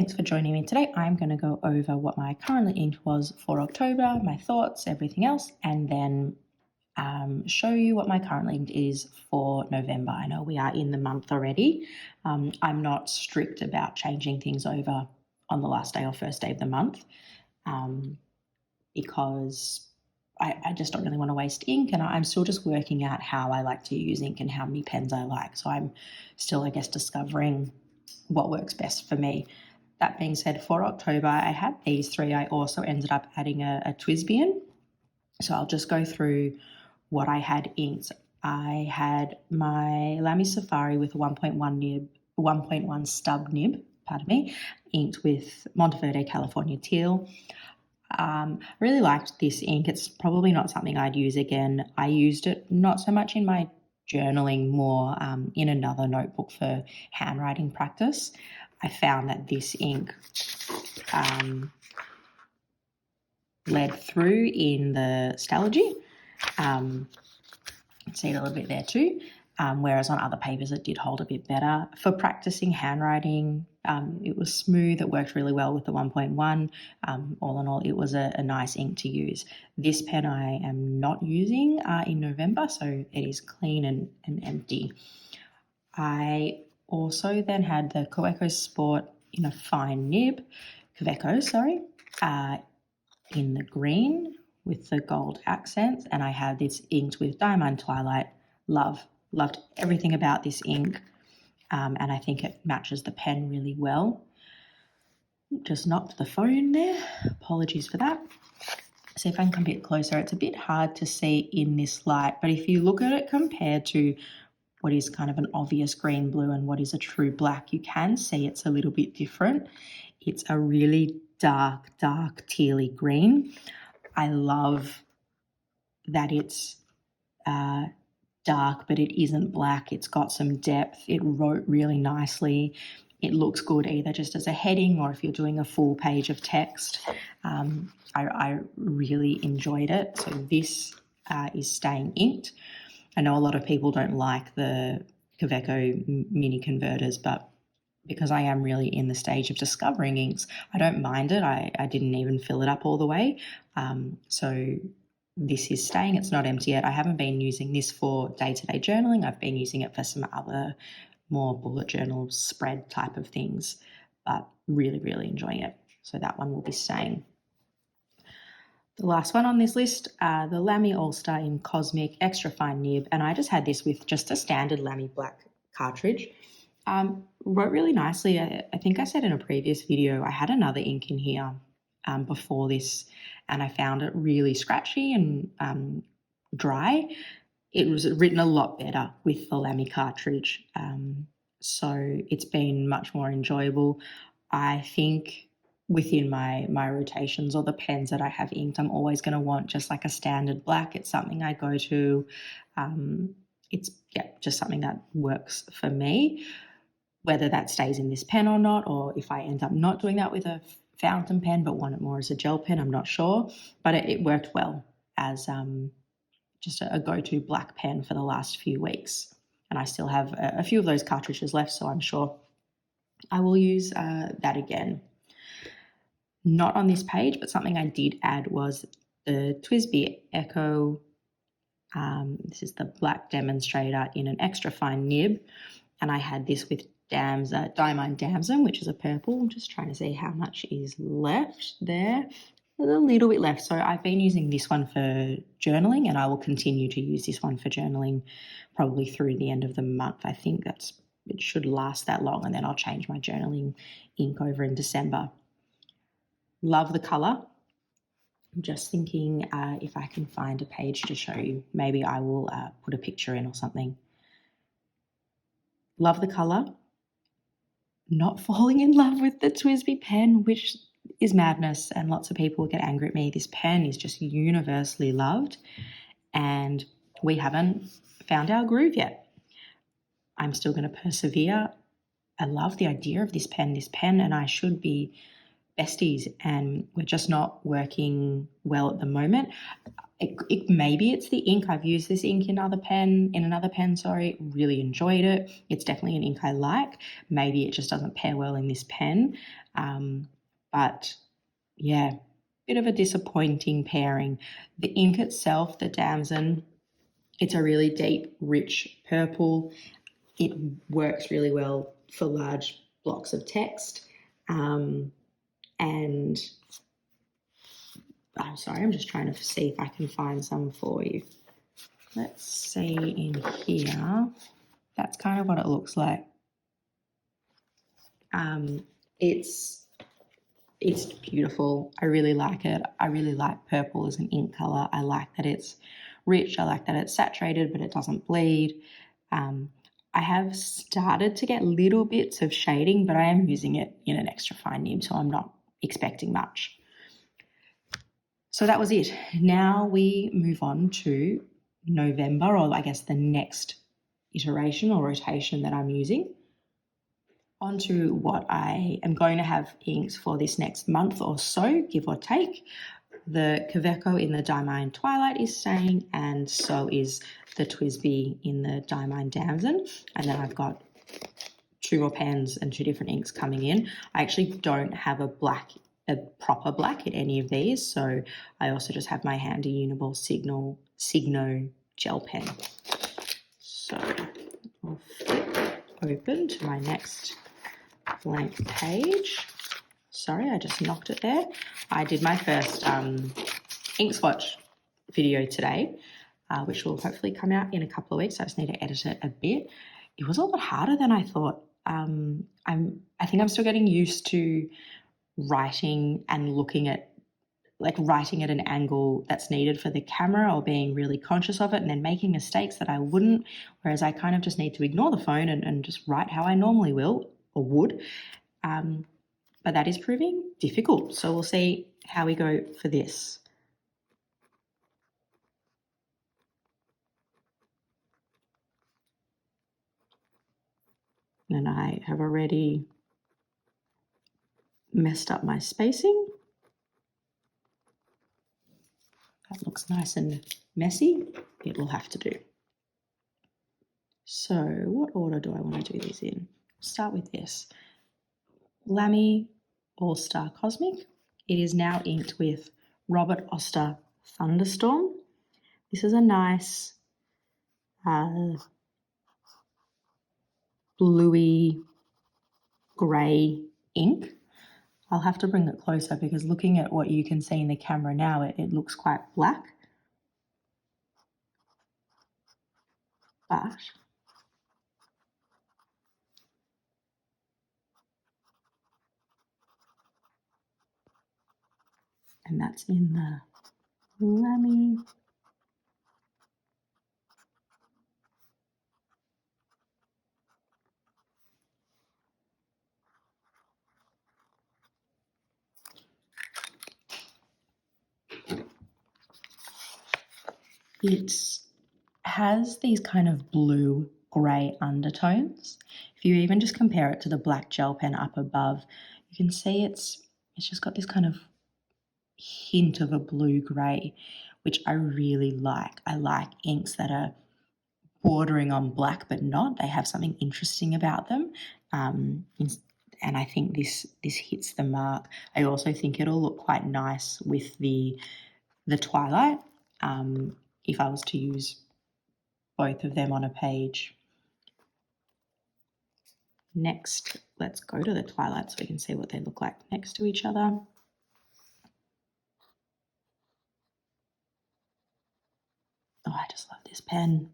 thanks for joining me today. I'm going to go over what my currently inked was for October, my thoughts, everything else, and then show you what my currently inked is for November. I know we are in the month already. I'm not strict about changing things over on the last day or first day of the month because I just don't really want to waste ink, and I'm still just working out how I like to use ink and how many pens I like. So I'm still, I guess, discovering what works best for me. That being said, for October, I had these three. I also ended up adding a TWSBI in. So I'll just go through what I had inked. I had my Lamy Safari with a 1.1 nib, 1.1 stub nib, inked with Monteverde California Teal. Really liked this ink. It's probably not something I'd use again. I used it not so much in my journaling, more in another notebook for handwriting practice. I found that this ink led through in the stalogy. See it a little bit there too. Whereas on other papers it did hold a bit better. For practicing handwriting, it was smooth. It worked really well with the 1.1. All in all, it was a nice ink to use. This pen I am not using in November, so it is clean and empty. I also then had the Kaweco Sport in a fine nib, in the green with the gold accents, and I had this inked with Diamine Twilight. Loved everything about this ink, and I think it matches the pen really well. Just knocked the phone there. Apologies for that. See if I can come a bit closer. It's a bit hard to see in this light, but if you look at it compared to what is kind of an obvious green blue and what is a true black, you can see it's a little bit different. It's a really dark tealy green. I love that it's dark, but it isn't black. It's got some depth. It wrote really nicely. It looks good either just as a heading or if you're doing a full page of text. I really enjoyed it. So this is staying inked. I know a lot of people don't like the Kaweco mini converters, but because I am really in the stage of discovering inks, I don't mind it. I didn't even fill it up all the way. So this is staying. It's not empty yet. I haven't been using this for day-to-day journaling. I've been using it for some other more bullet journal spread type of things, but really enjoying it. So that one will be staying. The last one on this list, the Lamy Oster in Cosmic Extra Fine Nib, and I just had this with just a standard Lamy black cartridge. Wrote really nicely. I think I said in a previous video I had another ink in here before this, and I found it really scratchy and dry. It was written a lot better with the Lamy cartridge, so it's been much more enjoyable. I think within my rotations or the pens that I have inked, I'm always going to want just like a standard black. It's something I go to. It's just something that works for me, whether that stays in this pen or not, or if I end up not doing that with a fountain pen but want it more as a gel pen, I'm not sure. But it worked well as just a go-to black pen for the last few weeks. And I still have a few of those cartridges left, so I'm sure I will use that again. Not on this page, but something I did add was the TWSBI Echo. This is the black demonstrator in an extra fine nib, and I had this with Diamine Damson, which is a purple. I'm just trying to see how much is left there. There's a little bit left, so I've been using this one for journaling, and I will continue to use this one for journaling probably through the end of the month. I think it should last that long, and then I'll change my journaling ink over in December. Love the colour. I'm just thinking if I can find a page to show you. Maybe I will put a picture in or something. Love the colour. Not falling in love with the TWSBI pen, which is madness, and lots of people get angry at me. This pen is just universally loved, and we haven't found our groove yet. I'm still going to persevere. I love the idea of this pen, and I should be besties and we're just not working well at the moment. Maybe it's the ink. I've used this ink in another pen, really enjoyed it. It's definitely an ink I like. Maybe it just doesn't pair well in this pen. But yeah, bit of a disappointing pairing. The ink itself, the Damson, it's a really deep, rich purple. It works really well for large blocks of text. And I'm sorry, I'm just trying to see if I can find some for you. Let's see in here. That's kind of what it looks like. It's beautiful. I really like it. I really like purple as an ink color. I like that it's rich. I like that it's saturated, but it doesn't bleed. I have started to get little bits of shading, but I am using it in an extra fine nib, so I'm not expecting much. So that was it. Now we move on to November, or I guess the next iteration or rotation that I'm using. Onto what I am going to have inks for this next month or so, give or take. The Kaweco in the Diamine Twilight is staying, and so is the TWSBI in the Diamine Damson. And then I've got 2 more pens and 2 different inks coming in. I actually don't have a proper black in any of these, so I also just have my handy Uniball Signo gel pen. So I'll flip open to my next blank page. Sorry, I just knocked it there. I did my first ink swatch video today, which will hopefully come out in a couple of weeks. I just need to edit it a bit. It was a lot harder than I thought. I think I'm still getting used to writing and looking at, like, writing at an angle that's needed for the camera, or being really conscious of it and then making mistakes that I wouldn't, whereas I kind of just need to ignore the phone and just write how I normally will or would. But that is proving difficult. So we'll see how we go for this. And I have already messed up my spacing. That looks nice and messy. It will have to do. So what order do I want to do these in? Start with this. Lamy All-Star Cosmic. It is now inked with Robert Oster Thunderstorm. This is a nice bluey grey ink. I'll have to bring it closer because looking at what you can see in the camera now, it looks quite black. But and that's in the Lamy. It has these kind of blue-grey undertones. If you even just compare it to the black gel pen up above, you can see it's just got this kind of hint of a blue-grey, which I really like. I like inks that are bordering on black but not. They have something interesting about them. And I think this hits the mark. I also think it'll look quite nice with the Twilight. If I was to use both of them on a page. Next, let's go to the Twilight so we can see what they look like next to each other. Oh, I just love this pen.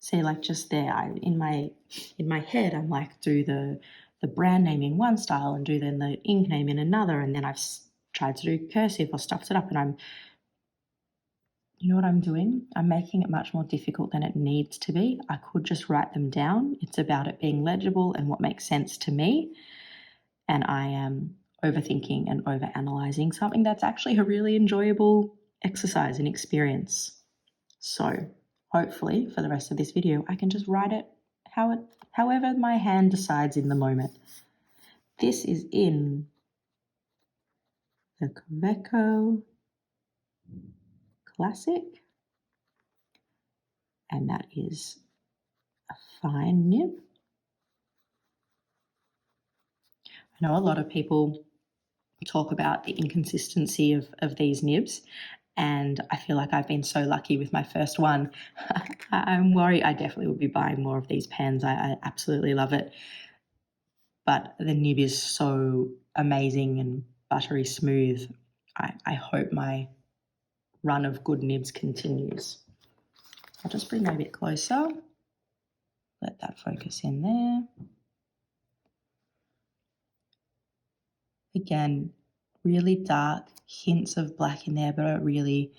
See, like just there, in my head, I'm like, do the brand name in one style and do then the ink name in another, and then I've tried to do cursive or stuffed it up, and you know what I'm doing? I'm making it much more difficult than it needs to be. I could just write them down. It's about it being legible and what makes sense to me, and I am overthinking and overanalyzing something that's actually a really enjoyable exercise and experience. So hopefully for the rest of this video, I can just write it however my hand decides in the moment. This is in the Kaweco Classic, and that is a fine nib. I know a lot of people talk about the inconsistency of these nibs, and I feel like I've been so lucky with my first one. I'm worried I definitely will be buying more of these pens. I absolutely love it. But the nib is so amazing and buttery smooth. I hope my run of good nibs continues. I'll just bring that a bit closer. Let that focus in there. Again, really dark hints of black in there, but a really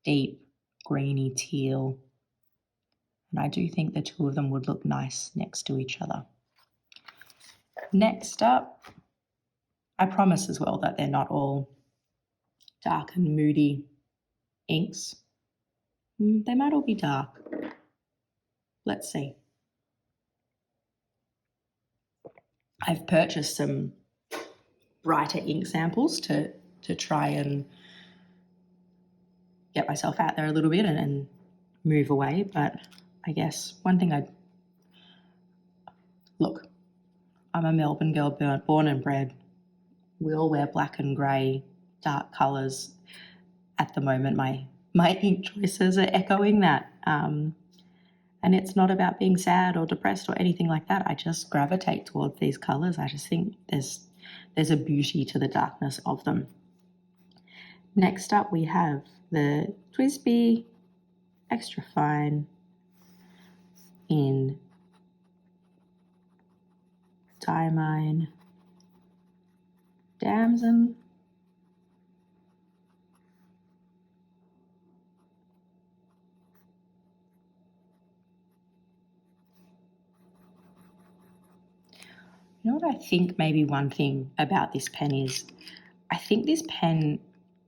deep greeny teal. And I do think the two of them would look nice next to each other. Next up, I promise as well that they're not all dark and moody inks. They might all be dark. Let's see. I've purchased some brighter ink samples to try and get myself out there a little bit and move away. But I guess one thing look, I'm a Melbourne girl, born and bred. We all wear black and grey, dark colours. At the moment, my ink choices are echoing that. And it's not about being sad or depressed or anything like that. I just gravitate towards these colours. I just think there's a beauty to the darkness of them. Next up, we have the TWSBI Extra Fine in Diamine Damson. You know what I think maybe one thing about this pen is, I think this pen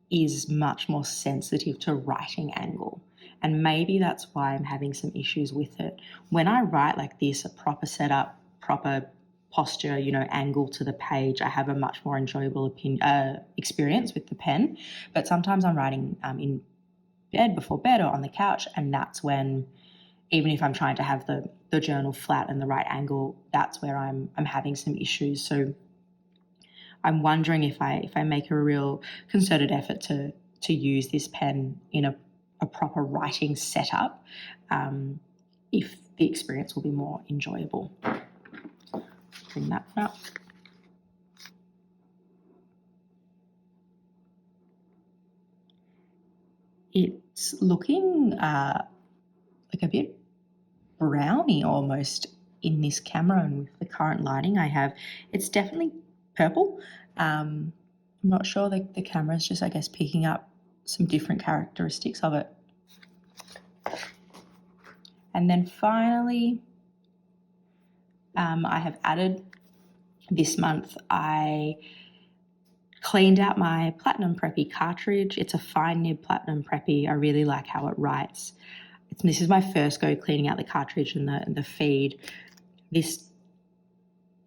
is much more sensitive to writing angle. And maybe that's why I'm having some issues with it. When I write like this, a proper setup, proper posture, angle to the page, I have a much more enjoyable experience with the pen. But sometimes I'm writing in bed, before bed, or on the couch, and that's when, even if I'm trying to have the journal flat and the right angle, that's where I'm having some issues. So I'm wondering if I make a real concerted effort to use this pen in a proper writing setup, if the experience will be more enjoyable. Bring that up. It's looking like a bit browny almost in this camera, and with the current lighting I have, it's definitely purple. I'm not sure, the camera's just, I guess, picking up some different characteristics of it. And then finally, I have added this month, I cleaned out my Platinum Preppy cartridge. It's a fine nib Platinum Preppy. I really like how it writes. This is my first go cleaning out the cartridge and the feed. This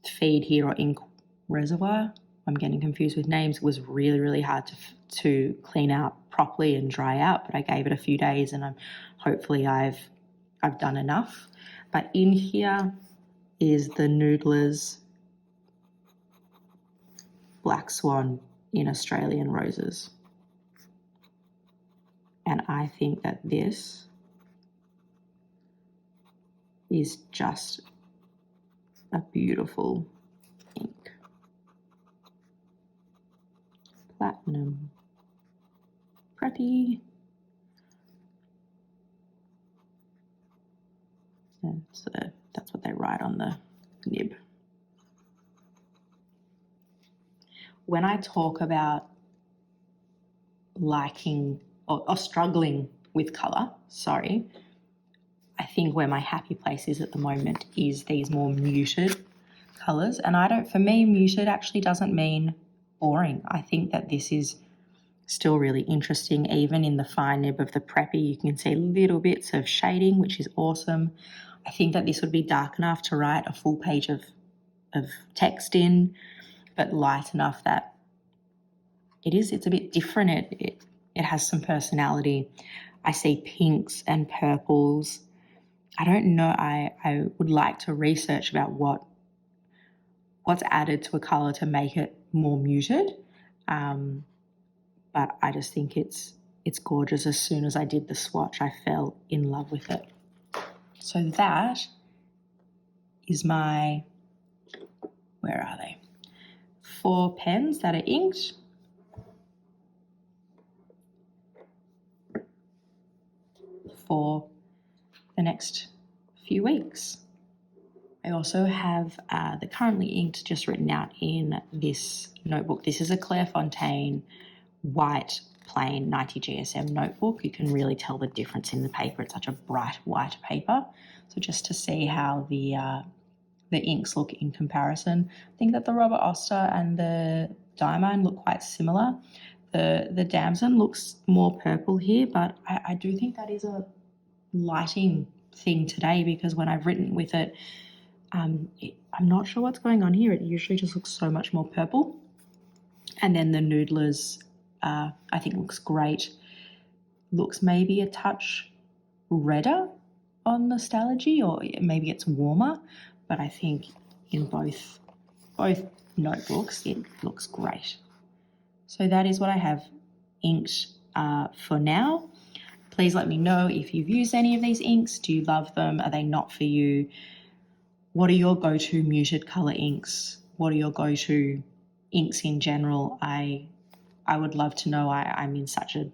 feed here, or ink reservoir, I'm getting confused with names, was really, really hard to clean out properly and dry out, but I gave it a few days and hopefully I've done enough. But in here is the Noodlers Black Swan in Australian Roses. And I think that this is just a beautiful ink. Platinum Preppy. That's what they write on the nib. When I talk about liking or struggling with colour, I think where my happy place is at the moment is these more muted colours. And for me, muted actually doesn't mean boring. I think that this is Still really interesting. Even in the fine nib of the Preppy, you can see little bits of shading, which is awesome. I think that this would be dark enough to write a full page of text in, but light enough that it's a bit different. It has some personality. I see pinks and purples. I don't know. I would like to research about what's added to a color to make it more muted. But I just think it's gorgeous. As soon as I did the swatch, I fell in love with it. So that is my, where are they? 4 pens that are inked. For the next few weeks. I also have the currently inked just written out in this notebook. This is a Clairefontaine white plain 90 GSM notebook. You can really tell the difference in the paper. It's such a bright white paper. So just to see how the inks look in comparison, I think that the Robert Oster and the Diamine look quite similar. The Damson looks more purple here, but I do think that is a lighting thing today, because when I've written with it, I'm not sure what's going on here. It usually just looks so much more purple. And then the Noodlers, I think looks great. Looks maybe a touch redder on the stalogy, or maybe it's warmer, but I think in both notebooks it looks great. So that is what I have inked for now. Please let me know if you've used any of these inks. Do you love them? Are they not for you? What are your go-to muted colour inks? What are your go-to inks in general? I would love to know. I'm in such a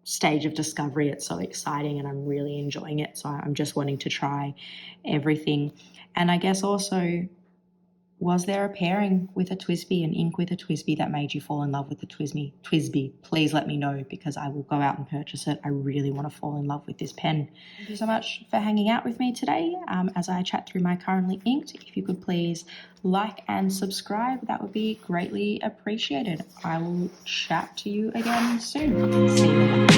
stage of discovery. It's so exciting and I'm really enjoying it. So I'm just wanting to try everything. And I guess also, was there a pairing with a TWSBI, an ink with a TWSBI that made you fall in love with the TWSBI? Please let me know, because I will go out and purchase it. I really want to fall in love with this pen. Thank you so much for hanging out with me today as I chat through my currently inked. If you could please like and subscribe, that would be greatly appreciated. I will chat to you again soon. See you later.